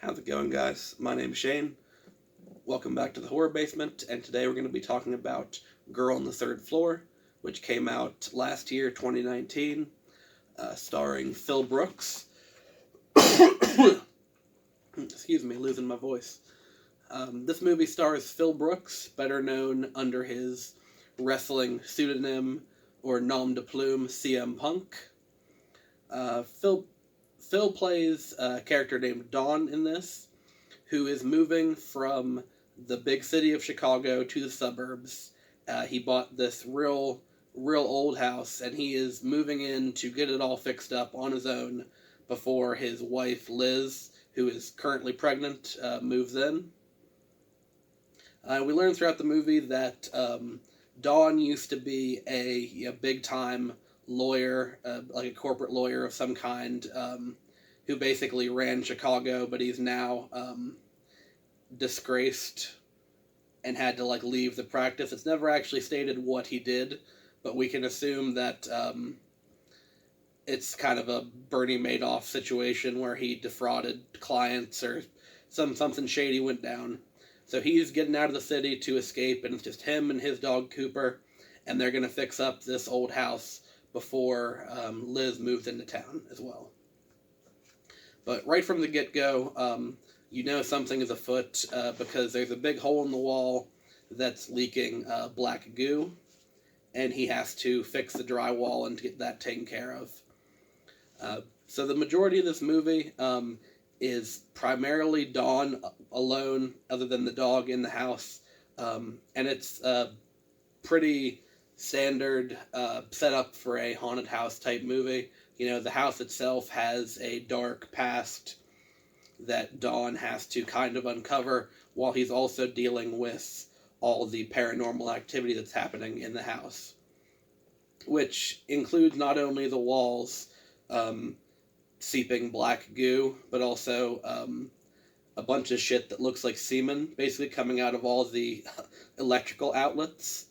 How's it going, guys? My name's Shane. Welcome back to the Horror Basement, and today we're going to be talking about Girl on the Third Floor, which came out last year, 2019, starring Phil Brooks. Excuse me, losing my voice. This movie stars Phil Brooks, better known under his wrestling pseudonym or nom de plume CM Punk. Phil plays a character named Dawn in this, who is moving from the big city of Chicago to the suburbs. He bought this real old house, and he is moving in to get it all fixed up on his own before his wife Liz, who is currently pregnant, moves in. We learn throughout the movie that Dawn used to be a big-time lawyer, like a corporate lawyer of some kind, who basically ran Chicago, but he's now disgraced and had to leave the practice. It's never actually stated what he did, but we can assume that it's kind of a Bernie Madoff situation where he defrauded clients or something shady went down. So he's getting out of the city to escape, and it's just him and his dog Cooper, and they're going to fix up this old house before Liz moves into town as well. But right from the get-go, you know something is afoot because there's a big hole in the wall that's leaking black goo, and he has to fix the drywall and get that taken care of. So the majority of this movie is primarily Dawn alone, other than the dog in the house, and it's pretty standard setup for a haunted house type movie. You know, the house itself has a dark past that Dawn has to kind of uncover while he's also dealing with all the paranormal activity that's happening in the house, which includes not only the walls seeping black goo, but also a bunch of shit that looks like semen basically coming out of all the electrical outlets,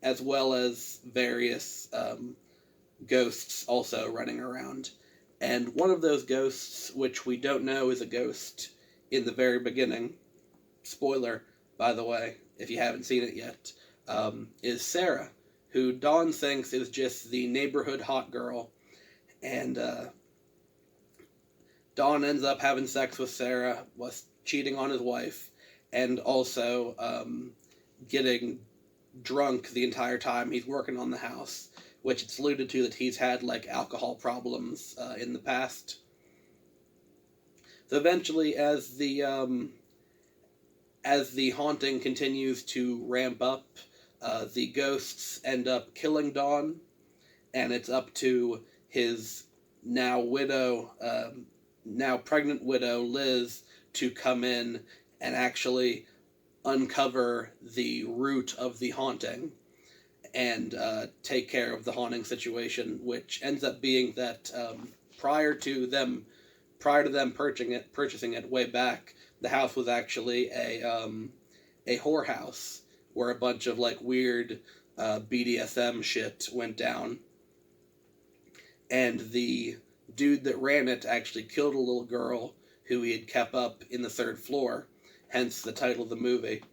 as well as various ghosts also running around. And one of those ghosts, which we don't know is a ghost in the very beginning, spoiler, by the way, if you haven't seen it yet, is Sarah, who Dawn thinks is just the neighborhood hot girl. And Dawn ends up having sex with Sarah, was cheating on his wife, and also getting drunk the entire time he's working on the house, which it's alluded to that he's had alcohol problems in the past. So eventually, as the haunting continues to ramp up, the ghosts end up killing Dawn, and it's up to his now pregnant widow Liz to come in and actually uncover the root of the haunting and take care of the haunting situation, which ends up being that prior to them purchasing it way back, the house was actually a whorehouse where a bunch of weird BDSM shit went down, and the dude that ran it actually killed a little girl who he had kept up in the third floor, hence the title of the movie.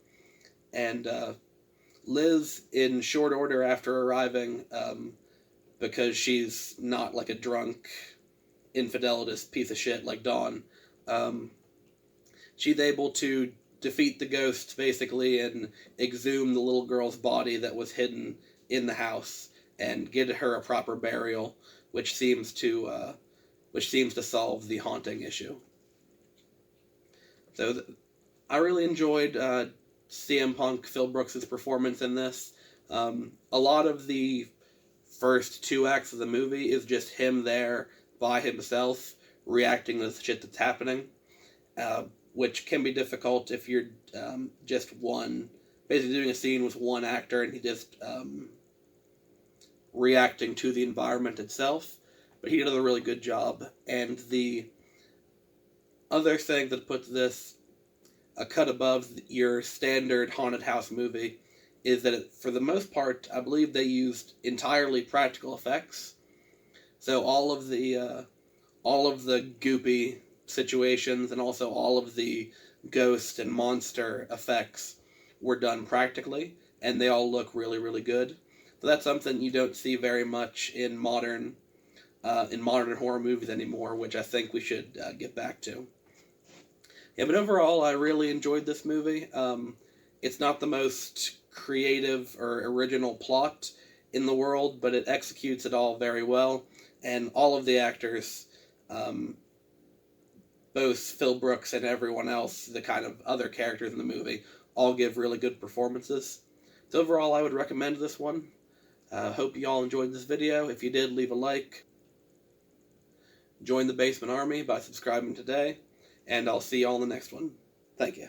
And Liz, in short order after arriving, because she's not a drunk infidelitist piece of shit like Dawn, she's able to defeat the ghosts basically and exhume the little girl's body that was hidden in the house and get her a proper burial, which seems to solve the haunting issue. So I really enjoyed CM Punk, Phil Brooks' performance in this. A lot of the first two acts of the movie is just him there by himself reacting to the shit that's happening, which can be difficult if you're just basically doing a scene with one actor and he just reacting to the environment itself. But he does a really good job. And the other thing that puts this a cut above your standard haunted house movie is that for the most part, I believe they used entirely practical effects. So all of the goopy situations and also all of the ghost and monster effects were done practically, and they all look really, really good. So that's something you don't see very much in modern horror movies anymore, which I think we should get back to. Yeah, but overall, I really enjoyed this movie. It's not the most creative or original plot in the world, but it executes it all very well, and all of the actors, both Phil Brooks and everyone else, the kind of other characters in the movie, all give really good performances. So overall, I would recommend this one. Hope you all enjoyed this video. If you did, leave a like. Join the Basement Army by subscribing today, and I'll see you all in the next one. Thank you.